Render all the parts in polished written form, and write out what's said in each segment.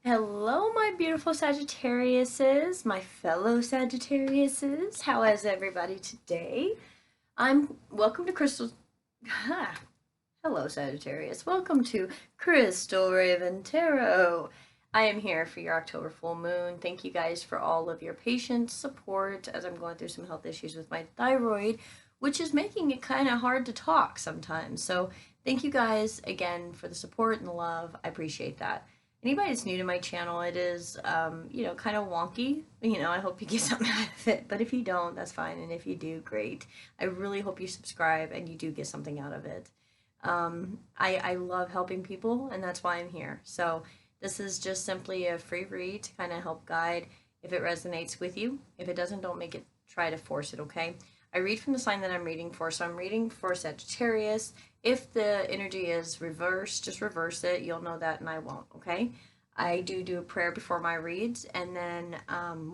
Hello, my beautiful Sagittariuses, my fellow Sagittariuses. How is everybody today? I'm welcome to Crystal. Hello, Sagittarius. Welcome to Crystal Raven Tarot. I am here for your October full moon. Thank you guys for all of your patience, support as I'm going through some health issues with my thyroid, which is making it kind of hard to talk sometimes. So, thank you guys again for the support and the love. I appreciate that. Anybody that's new to my channel, it is, kind of wonky. I hope you get something out of it. But if you don't, that's fine. And if you do, great. I really hope you subscribe and you do get something out of it. I love helping people, and that's why I'm here. So this is just simply a free read to kind of help guide if it resonates with you. If it doesn't, don't make it try to force it, okay? I read from the sign that I'm reading for, so I'm reading for Sagittarius. If the energy is reversed, just reverse it. You'll know that, and I won't, okay? I do a prayer before my reads, and then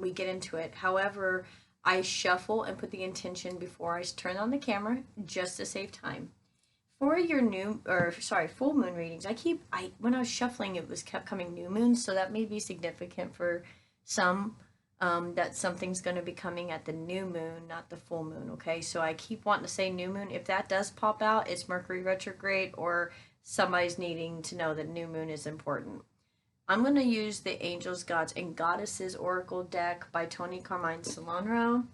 we get into it. However, I shuffle and put the intention before I turn on the camera just to save time. For your full moon readings, when I was shuffling, it was kept coming new moons, so that may be significant for some, that something's going to be coming at the new moon, not the full moon, okay? So I keep wanting to say new moon. If that does pop out, it's Mercury retrograde or somebody's needing to know that new moon is important. I'm going to use the Angels, Gods, and Goddesses Oracle deck by Tony Carmine Solano,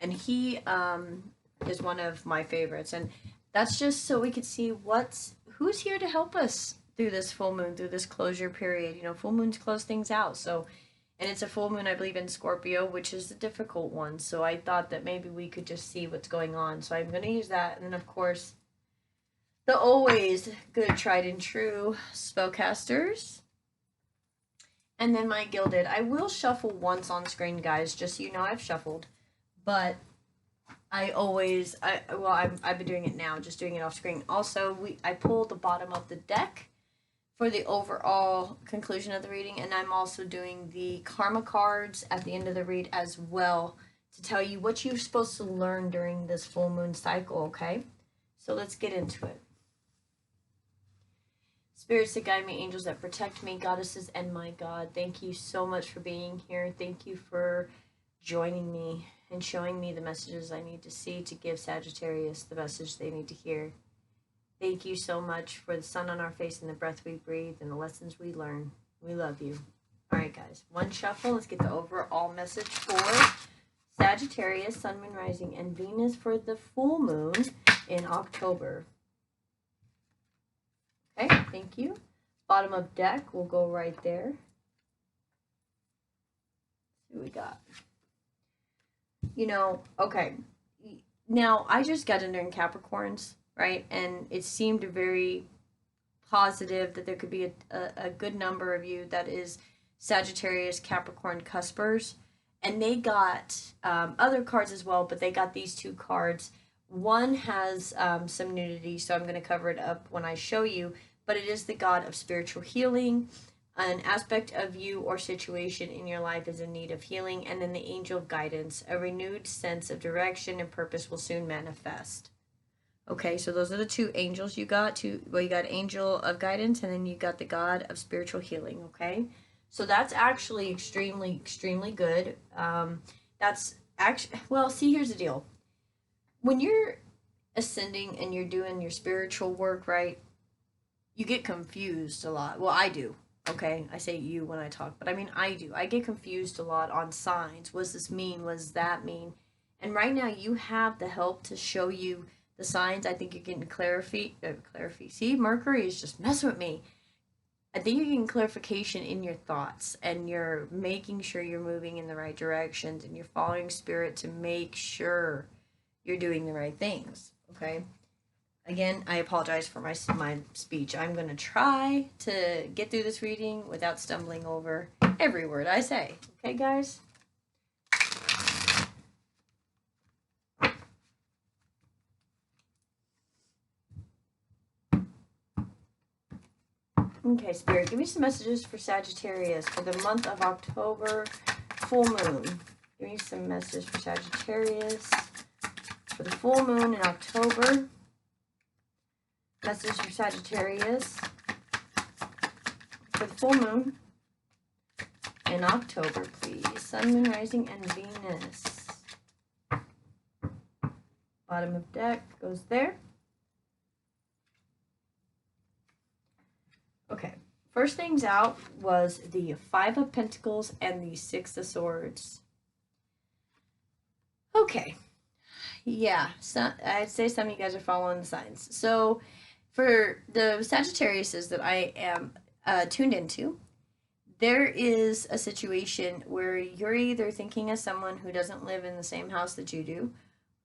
and he is one of my favorites. And that's just so we could see who's here to help us through this full moon, through this closure period. Full moons close things out. So, and it's a full moon, I believe, in Scorpio, which is the difficult one. So I thought that maybe we could just see what's going on. So I'm going to use that. And then, of course, the always good, tried and true spellcasters. And then my gilded. I will shuffle once on screen, guys, just so you know I've shuffled. But I've been doing it now, just doing it off screen. Also, I pulled the bottom of the deck for the overall conclusion of the reading, and I'm also doing the karma cards at the end of the read as well to tell you what you're supposed to learn during this full moon cycle, okay? So let's get into it. Spirits that guide me, angels that protect me, goddesses and my God, thank you so much for being here. Thank you for joining me and showing me the messages I need to see to give Sagittarius the message they need to hear. Thank you so much for the sun on our face and the breath we breathe and the lessons we learn. We love you. All right, guys, one shuffle. Let's get the overall message for Sagittarius, Sun, Moon, Rising, and Venus for the full moon in October. Okay, thank you. Bottom of deck will go right there. See what we got. Okay. Now, I just got in Capricorns, right? And it seemed very positive that there could be a good number of you that is Sagittarius, Capricorn, Cuspers. And they got other cards as well, but they got these two cards. One has some nudity, so I'm going to cover it up when I show you, but it is the god of spiritual healing. An aspect of you or situation in your life is in need of healing, and then the angel of guidance. A renewed sense of direction and purpose will soon manifest. Okay, so those are the two angels you got. You got angel of guidance, and then you got the god of spiritual healing, okay? So that's actually extremely, extremely good. That's actually, well, see, here's the deal. When you're ascending and you're doing your spiritual work, right, you get confused a lot. Well, I do. Okay, I say you when I talk, but I mean I do. I get confused a lot on signs. What does this mean? What does that mean? And right now you have the help to show you the signs. I think you're getting clarity. See, Mercury is just messing with me. I think you're getting clarification in your thoughts, and you're making sure you're moving in the right directions, and you're following spirit to make sure you're doing the right things. Okay. Again, I apologize for my speech. I'm going to try to get through this reading without stumbling over every word I say. Okay, guys? Okay, Spirit, give me some messages for Sagittarius for the month of October, full moon. Give me some messages for Sagittarius for the full moon in October. Message for Sagittarius for the full moon in October, please. Sun, Moon, Rising, and Venus. Bottom of deck goes there. Okay, first things out was the Five of Pentacles and the Six of Swords. Okay, yeah, so I'd say some of you guys are following the signs. So for the Sagittariuses that I am tuned into, there is a situation where you're either thinking of someone who doesn't live in the same house that you do,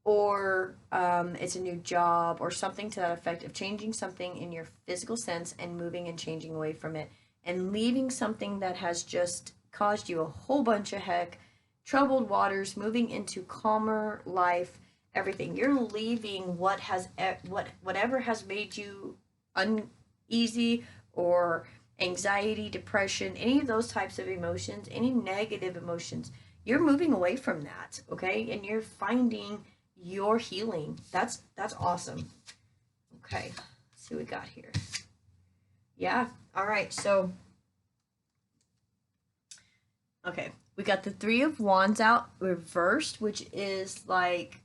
or it's a new job or something to that effect of changing something in your physical sense and moving and changing away from it and leaving something that has just caused you a whole bunch of heck, troubled waters, moving into calmer life, everything. You're leaving whatever has made you uneasy or anxiety, depression, any of those types of emotions, any negative emotions. You're moving away from that, okay? And you're finding your healing. That's awesome. Okay, let's see what we got here. Yeah, all right, so okay, we got the Three of Wands out reversed, which is like,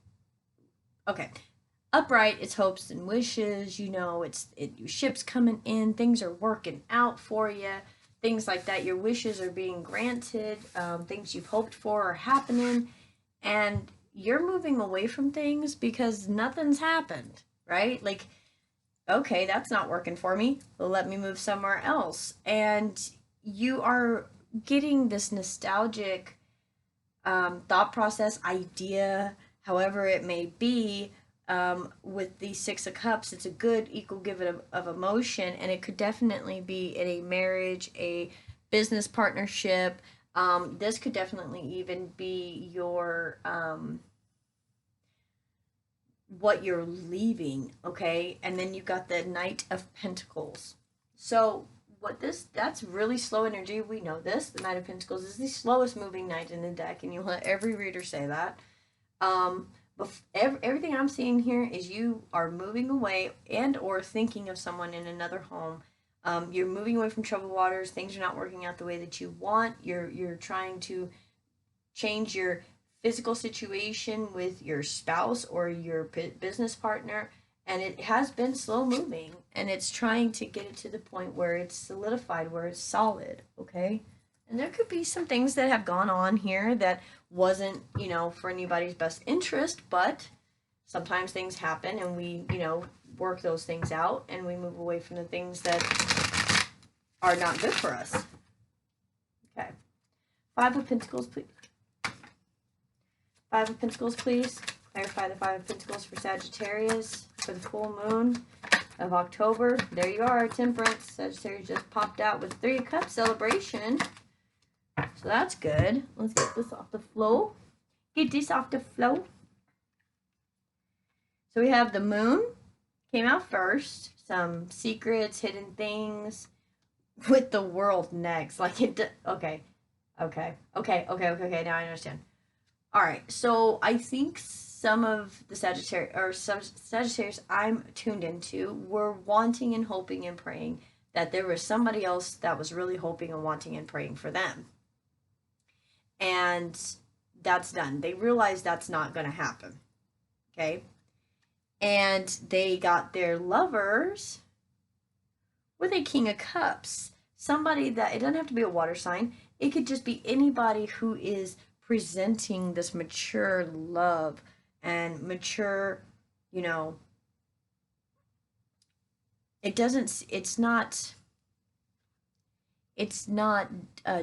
okay, upright, it's hopes and wishes, you know, your ship's coming in, things are working out for you, things like that. Your wishes are being granted, things you've hoped for are happening, and you're moving away from things because nothing's happened, right? Like, okay, that's not working for me. Let me move somewhere else. And you are getting this nostalgic thought process, idea, however it may be, with the Six of Cups. It's a good equal give of emotion, and it could definitely be in a marriage, a business partnership. This could definitely even be your what you're leaving, okay? And then you got the Knight of Pentacles. So that's really slow energy. We know this. The Knight of Pentacles is the slowest moving knight in the deck, and you'll let every reader say that. But everything I'm seeing here is you are moving away and or thinking of someone in another home. You're moving away from troubled waters. Things are not working out the way that you want. You're trying to change your physical situation with your spouse or your business partner, and it has been slow moving, and it's trying to get it to the point where it's solidified, where it's solid, okay? And there could be some things that have gone on here that wasn't, you know, for anybody's best interest, but sometimes things happen and we, you know, work those things out and we move away from the things that are not good for us. Okay. Five of Pentacles, please. Five of Pentacles, please. Clarify the Five of Pentacles for Sagittarius for the full moon of October. There you are, Temperance. Sagittarius just popped out with Three of Cups celebration. So that's good. Let's get this off the flow. Get this off the flow. So we have the Moon came out first. Some secrets, hidden things with the World next. Like it. Okay. Now I understand. All right. So I think some of the Sagittarius I'm tuned into were wanting and hoping and praying that there was somebody else that was really hoping and wanting and praying for them. And that's done. They realize that's not going to happen. Okay. And they got their lovers with a King of Cups. Somebody that, it doesn't have to be a water sign. It could just be anybody who is presenting this mature love and mature, you know, it's not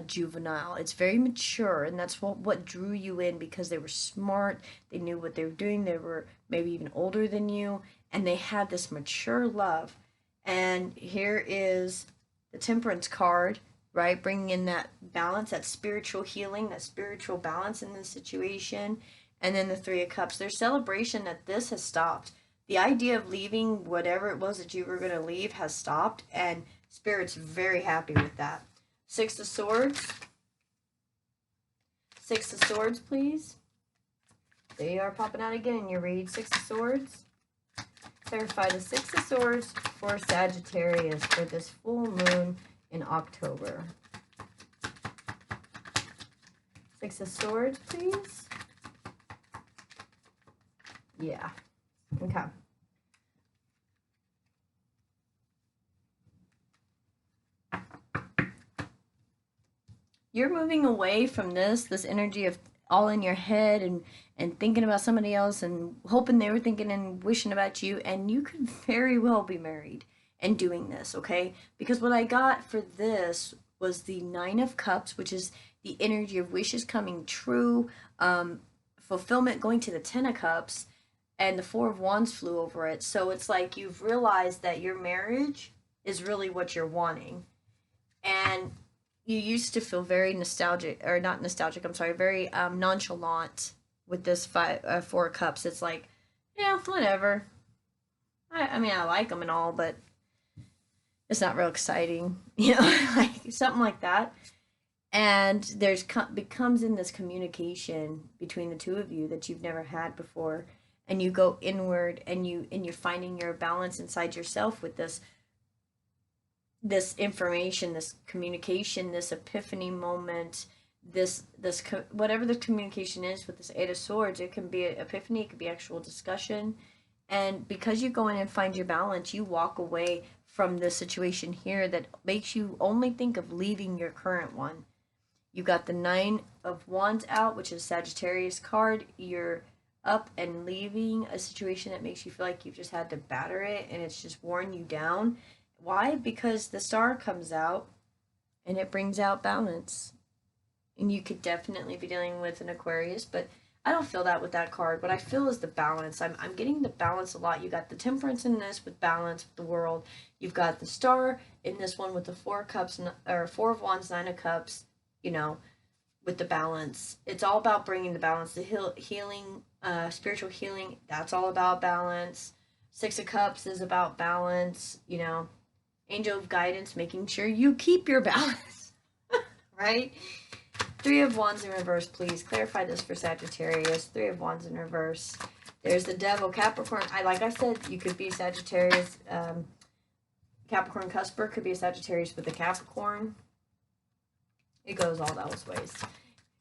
juvenile. It's very mature, and that's what drew you in, because they were smart, they knew what they were doing, they were maybe even older than you, and they had this mature love. And here is the Temperance card, right? Bringing in that balance, that spiritual healing, that spiritual balance in this situation. And then the Three of Cups. There's celebration that this has stopped. The idea of leaving whatever it was that you were going to leave has stopped, and Spirit's very happy with that. Six of Swords. Six of Swords, please. They are popping out again in your read. Six of Swords. Clarify the Six of Swords for Sagittarius for this full moon in October. Six of Swords, please. Yeah. Okay. You're moving away from this energy of all in your head and thinking about somebody else and hoping they were thinking and wishing about you, and you could very well be married and doing this, okay? Because what I got for this was the Nine of Cups, which is the energy of wishes coming true, fulfillment going to the Ten of Cups, and the Four of Wands flew over it. So it's like you've realized that your marriage is really what you're wanting. And you used to feel very nostalgic, or not nostalgic, I'm sorry, very nonchalant with this Four of Cups. It's like, yeah, whatever. I mean, I like them and all, but it's not real exciting, you know, like something like that. And there's becomes in this communication between the two of you that you've never had before, and you go inward, and you're finding your balance inside yourself with this information, this communication, this epiphany moment, this whatever the communication is with this Eight of Swords. It can be an epiphany, it could be actual discussion. And because you go in and find your balance, you walk away from this situation here that makes you only think of leaving your current one. You got the Nine of Wands out, which is Sagittarius card. You're up and leaving a situation that makes you feel like you've just had to batter it and it's just worn you down. Why? Because the Star comes out and it brings out balance. And you could definitely be dealing with an Aquarius, but I don't feel that with that card. What I feel is the balance. I'm getting the balance a lot. You got the Temperance in this with balance with the world. You've got the Star in this one with the Four of Cups, or Four of Wands, Nine of Cups, you know, with the balance. It's all about bringing the balance. The healing, spiritual healing, that's all about balance. Six of Cups is about balance, you know. Angel of Guidance, making sure you keep your balance, right? Three of Wands in reverse, please. Clarify this for Sagittarius. Three of Wands in reverse. There's the Devil, Capricorn. Like I said, you could be Sagittarius. Capricorn cusper could be a Sagittarius with a Capricorn. It goes all those ways.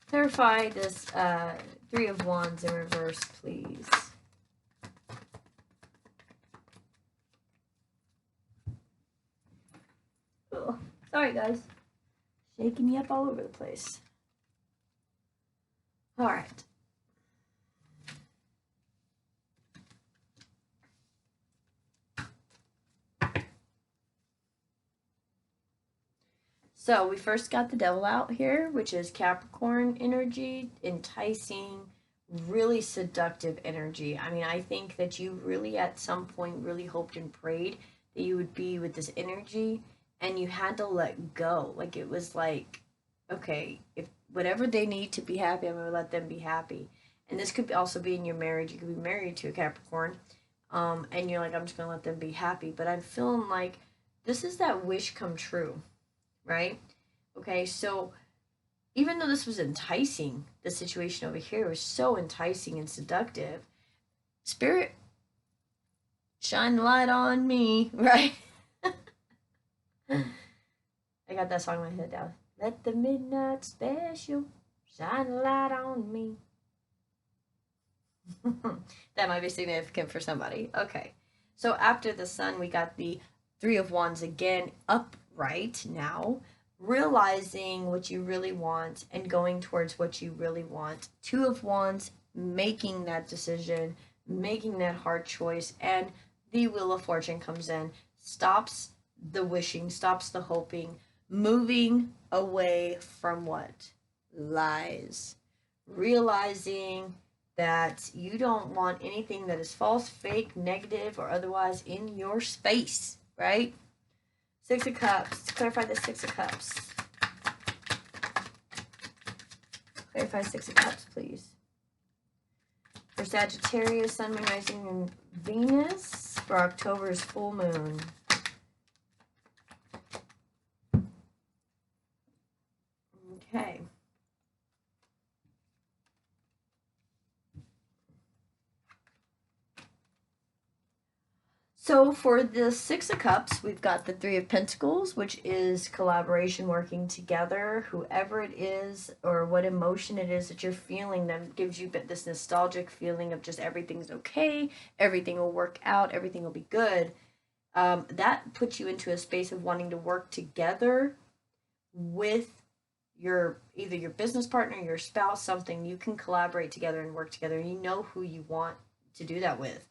Clarify this Three of Wands in reverse, please. Oh, sorry, guys. Shaking me up all over the place. All right. So we first got the Devil out here, which is Capricorn energy, enticing, really seductive energy. I mean, I think that you really at some point really hoped and prayed that you would be with this energy, and you had to let go. Like, it was like, okay, if whatever they need to be happy, I'm going to let them be happy. And this could also be in your marriage. You could be married to a Capricorn, and you're like, I'm just going to let them be happy. But I'm feeling like this is that wish come true, right? Okay, so even though this was enticing, the situation over here was so enticing and seductive, Spirit, shine the light on me, right? I got that song in my head now. Let the midnight special shine a light on me. That might be significant for somebody. Okay. So after the Sun, we got the Three of Wands again, upright now, realizing what you really want and going towards what you really want. Two of Wands, making that decision, making that hard choice, and the Wheel of Fortune comes in, stops the wishing, stops the hoping, moving away from what? Lies. Realizing that you don't want anything that is false, fake, negative, or otherwise in your space, right? Six of Cups. Clarify the Six of Cups. Clarify Six of Cups, please. For Sagittarius, Sun, Moon, Rising, and Venus. For October's full moon. Okay. So for the Six of Cups, we've got the Three of Pentacles, which is collaboration, working together. Whoever it is or what emotion it is that you're feeling that gives you this nostalgic feeling of just everything's okay, everything will work out, everything will be good. That puts you into a space of wanting to work together with either your business partner, your spouse, something. You can collaborate together and work together, and you know who you want to do that with.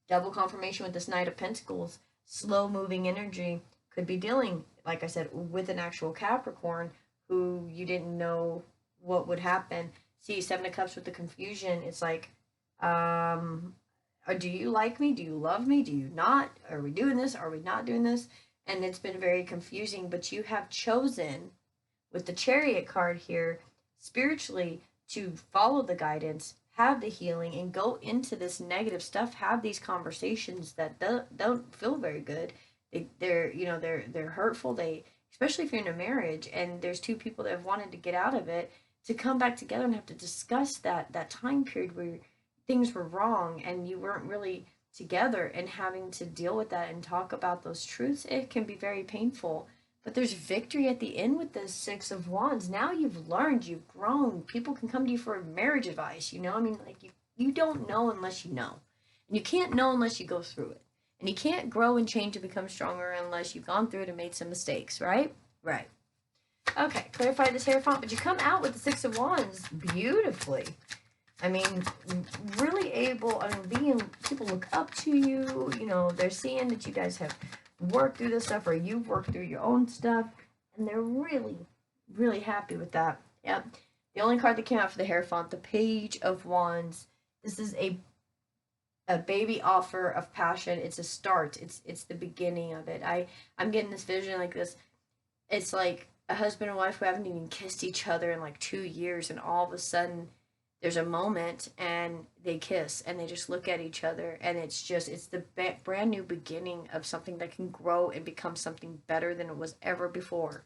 Double confirmation with this Knight of Pentacles, slow moving energy, could be dealing, like I said, with an actual Capricorn who you didn't know what would happen. See, Seven of Cups with the confusion, it's like, do you like me? Do you love me? Do you not? Are we doing this? Are we not doing this? And it's been very confusing, but you have chosen, with the Chariot card here, spiritually, to follow the guidance, have the healing, and go into this negative stuff, have these conversations that don't feel very good. They're hurtful. Especially if you're in a marriage and there's two people that have wanted to get out of it, to come back together and have to discuss that time period where things were wrong and you weren't really together, and having to deal with that and talk about those truths, it can be very painful. But there's victory at the end with the Six of Wands. Now you've learned, you've grown. People can come to you for marriage advice, you know? I mean, like, you don't know unless you know. And you can't know unless you go through it. And you can't grow and change to become stronger unless you've gone through it and made some mistakes, right? Right. Okay, clarify this Hierophant, but you come out with the Six of Wands beautifully. I mean, really able, people look up to you, you know, they're seeing that you guys have worked through this stuff, or you've worked through your own stuff, and they're really, really happy with that. Yep. The only card that came out for the Hierophant, the Page of Wands. This is a baby offer of passion. It's a start. It's the beginning of it. I'm getting this vision like this. It's like a husband and wife who haven't even kissed each other in like 2 years, and all of a sudden there's a moment and they kiss and they just look at each other, and it's the brand new beginning of something that can grow and become something better than it was ever before.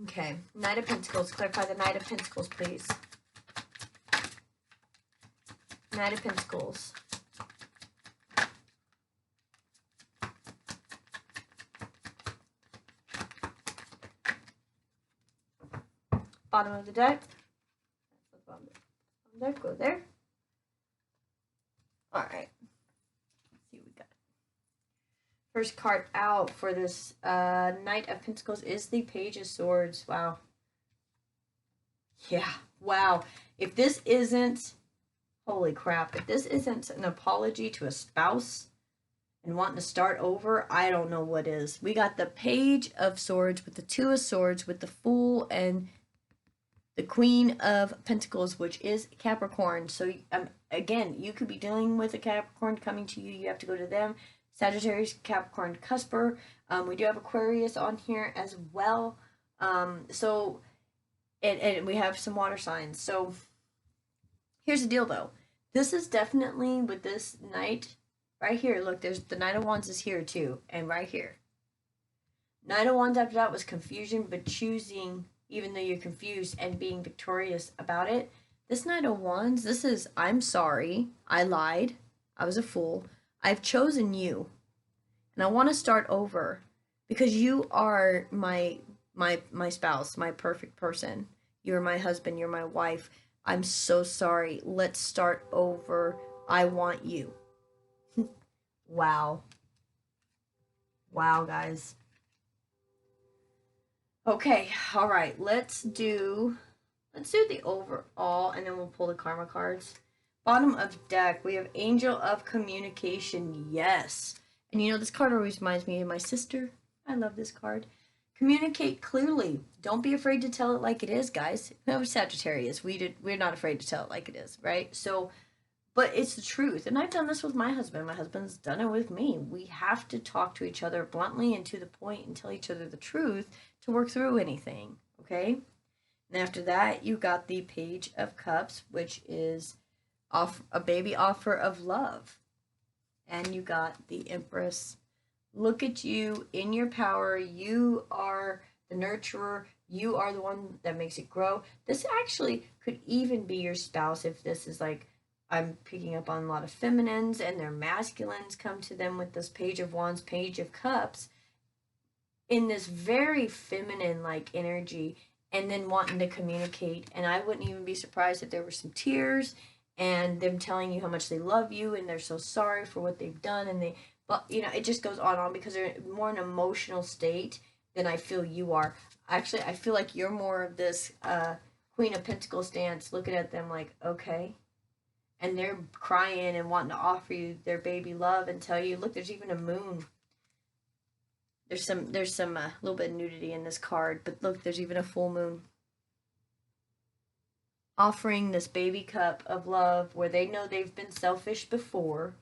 Okay, Knight of Pentacles. Clarify the Knight of Pentacles, please. Knight of Pentacles. Bottom of the deck. There, go there. All right. Let's see what we got. First card out for this Knight of Pentacles is the Page of Swords. Wow. Yeah. Wow. If this isn't, holy crap, if this isn't an apology to a spouse and wanting to start over, I don't know what is. We got the Page of Swords with the Two of Swords with the Fool and the Queen of Pentacles, which is Capricorn. So again, you could be dealing with a Capricorn coming to you. You have to go to them. Sagittarius, Capricorn, Cusper. We do have Aquarius on here as well. And we have some water signs. So here's the deal, though. This is definitely with this Knight right here. Look, there's the Knight of Wands is here too, and right here. Knight of Wands after that was confusion, but choosing, even though you're confused, and being victorious about it. This Knight of Wands, this is, I'm sorry, I lied, I was a fool, I've chosen you, and I want to start over, because you are my spouse, my perfect person. You're my husband, you're my wife. I'm so sorry, let's start over, I want you. Wow. Wow, guys. Okay, all right, let's do the overall, and then we'll pull the karma cards. Bottom of deck, we have Angel of Communication. Yes. And you know, this card always reminds me of my sister. I love this card. Communicate clearly. Don't be afraid to tell it like it is, guys. No, Sagittarius, we're not afraid to tell it like it is, right? So, but it's the truth. And I've done this with my husband. My husband's done it with me. We have to talk to each other bluntly and to the point and tell each other the truth to work through anything, okay? And after that, you got the Page of Cups, which is a baby offer of love. And you got the Empress. Look at you in your power. You are the nurturer. You are the one that makes it grow. This actually could even be your spouse if this is like I'm picking up on a lot of feminines, and their masculines come to them with this Page of Wands, Page of Cups, in this very feminine like energy, and then wanting to communicate. And I wouldn't even be surprised if there were some tears and them telling you how much they love you and they're so sorry for what they've done. And they, but you know, it just goes on and on because they're more in an emotional state than I feel you are. Actually, I feel like you're more of this Queen of Pentacles stance, looking at them like, okay. And they're crying and wanting to offer you their baby love and tell you, look, there's even a moon. There's some little bit of nudity in this card, but look, there's even a full moon. Offering this baby cup of love where they know they've been selfish before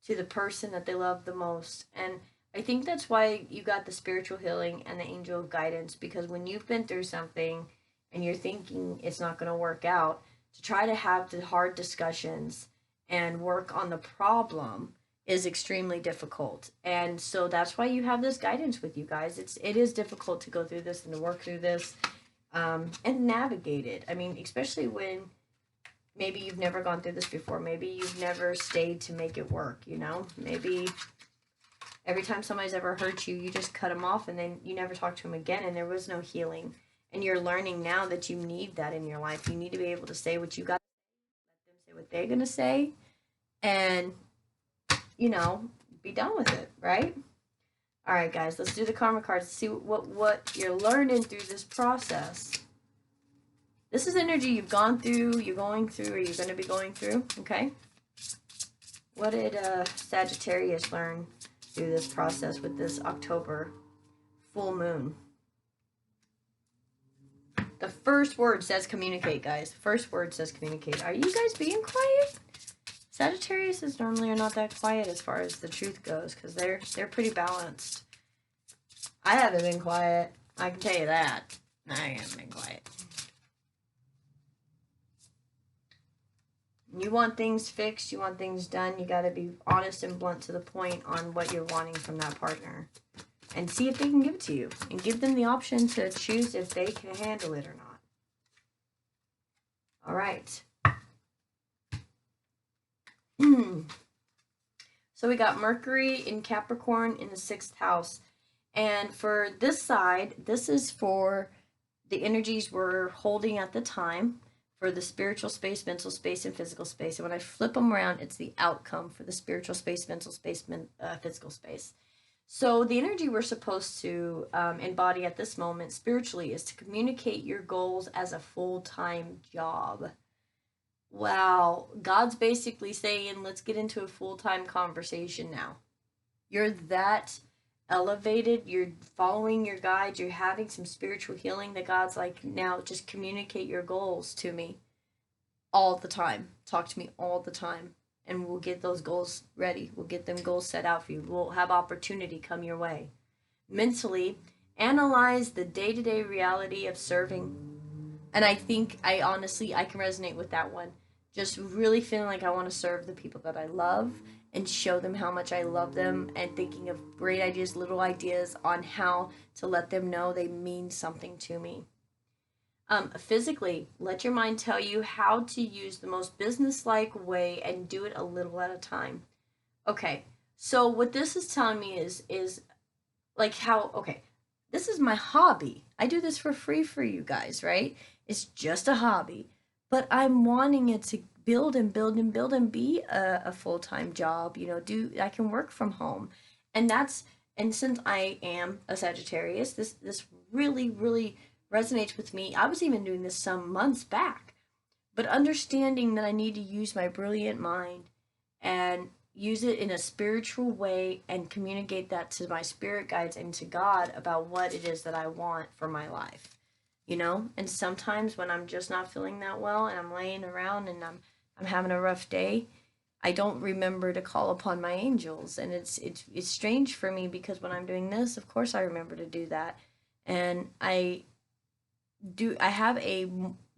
to the person that they love the most. And I think that's why you got the spiritual healing and the angel of guidance, because when you've been through something and you're thinking it's not going to work out, to try to have the hard discussions and work on the problem is extremely difficult. And so that's why you have this guidance with you guys. It is difficult to go through this and to work through this and navigate it. I mean, especially when maybe you've never gone through this before. Maybe you've never stayed to make it work, you know? Maybe every time somebody's ever hurt you, you just cut them off and then you never talk to them again, and there was no healing. And you're learning now that you need that in your life. You need to be able to say what you got, let them say what they're going to say, and, you know, be done with it, right? All right, guys, let's do the karma cards. See what you're learning through this process. This is energy you've gone through, you're going through, or you're going to be going through, okay? What did Sagittarius learn through this process with this October full moon? The first word says communicate, guys. The first word says communicate. Are you guys being quiet? Sagittarius is normally are not that quiet as far as the truth goes, because they're pretty balanced. I haven't been quiet. I can tell you that. I haven't been quiet. You want things fixed, you want things done, you got to be honest and blunt to the point on what you're wanting from that partner. And see if they can give it to you. And give them the option to choose if they can handle it or not. All right. So we got Mercury in Capricorn in the 6th house. And for this side, this is for the energies we're holding at the time, for the spiritual space, mental space, and physical space. And when I flip them around, it's the outcome for the spiritual space, mental space, physical space. So the energy we're supposed to embody at this moment spiritually is to communicate your goals as a full-time job. Wow, God's basically saying, let's get into a full-time conversation now. You're that elevated, you're following your guide, you're having some spiritual healing that God's like, now just communicate your goals to me all the time. Talk to me all the time. And we'll get those goals ready. We'll get them goals set out for you. We'll have opportunity come your way. Mentally, analyze the day-to-day reality of serving. And I think I can resonate with that one. Just really feeling like I want to serve the people that I love and show them how much I love them, and thinking of great ideas, little ideas on how to let them know they mean something to me. Physically, let your mind tell you how to use the most business-like way and do it a little at a time. Okay, so what this is telling me is like how, okay, this is my hobby. I do this for free for you guys, right? It's just a hobby, but I'm wanting it to build and build and build and be a full-time job, you know, I can work from home. And since I am a Sagittarius, this really, really resonates with me. I was even doing this some months back, but understanding that I need to use my brilliant mind and use it in a spiritual way and communicate that to my spirit guides and to God about what it is that I want for my life, you know? And sometimes when I'm just not feeling that well and I'm laying around and I'm having a rough day, I don't remember to call upon my angels. And it's strange for me, because when I'm doing this, of course I remember to do that. And I have a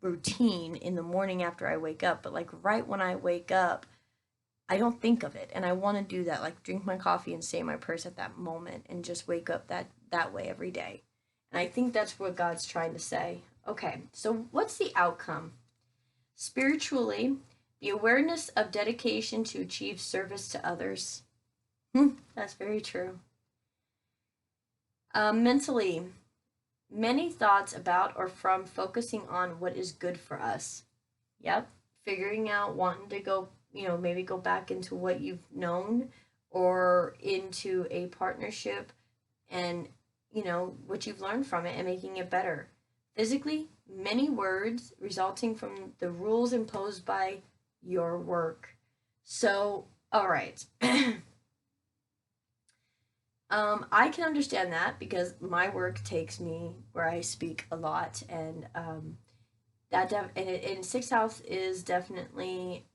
routine in the morning after I wake up, but like right when I wake up, I don't think of it. And I want to do that, like drink my coffee and say my prayers at that moment and just wake up that way every day. And I think that's what God's trying to say. Okay, so what's the outcome? Spiritually, The awareness of dedication to achieve service to others. That's very true. Mentally, many thoughts about or from focusing on what is good for us. Yep. Figuring out wanting to go, maybe go back into what you've known or into a partnership and, what you've learned from it and making it better. Physically, many words resulting from the rules imposed by your work. So, all right. I can understand that because my work takes me where I speak a lot, and and sixth house is definitely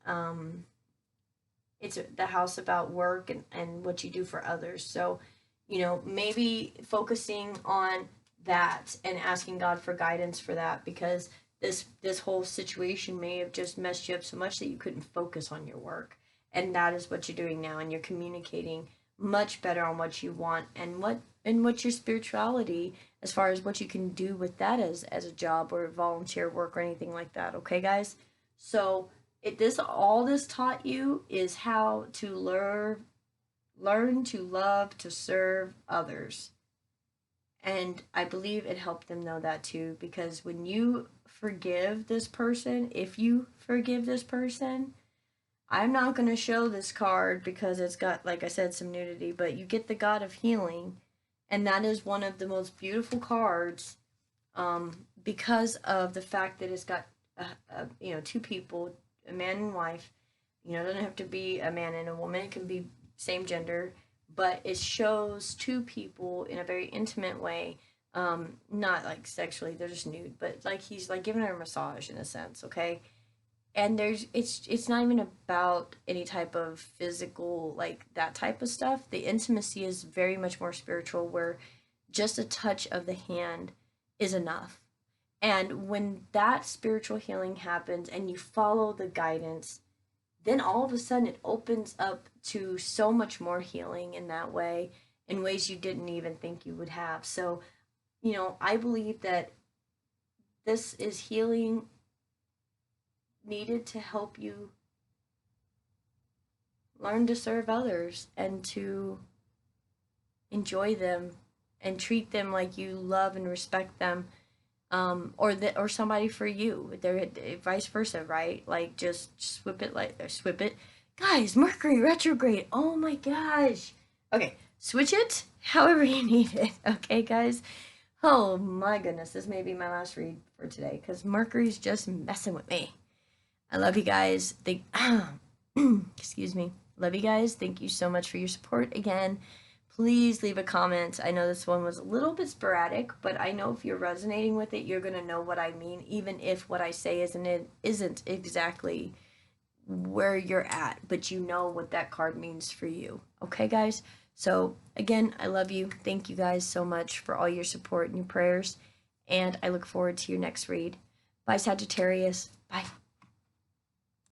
it's the house about work and what you do for others. So, maybe focusing on that and asking God for guidance for that, because this whole situation may have just messed you up so much that you couldn't focus on your work. And that is what you're doing now, and you're communicating much better on what you want and what your spirituality, as far as what you can do with that as a job or volunteer work or anything like that. Okay, guys? So all this taught you is how to learn to love, to serve others. And I believe it helped them know that too, because when you forgive this person, if you forgive this person, I'm not going to show this card because it's got, like I said, some nudity, but you get the God of Healing, and that is one of the most beautiful cards, because of the fact that it's got, two people, a man and wife. It doesn't have to be a man and a woman. It can be same gender, but it shows two people in a very intimate way. Not like sexually, they're just nude, but like he's like giving her a massage in a sense, okay? And it's not even about any type of physical, like that type of stuff. The intimacy is very much more spiritual, where just a touch of the hand is enough. And when that spiritual healing happens and you follow the guidance, then all of a sudden it opens up to so much more healing in that way, in ways you didn't even think you would have. So, I believe that this is healing needed to help you learn to serve others and to enjoy them and treat them like you love and respect them, or somebody for you. They're vice versa, right? Like just swip it, guys. Mercury retrograde. Oh my gosh. Okay, switch it however you need it. Okay, guys. Oh my goodness, this may be my last read for today because Mercury's just messing with me. I love you guys. Excuse me. Love you guys. Thank you so much for your support again. Please leave a comment. I know this one was a little bit sporadic, but I know if you're resonating with it, you're going to know what I mean, even if what I say isn't exactly where you're at, but you know what that card means for you. Okay, guys? So, again, I love you. Thank you guys so much for all your support and your prayers, and I look forward to your next read. Bye, Sagittarius. Bye.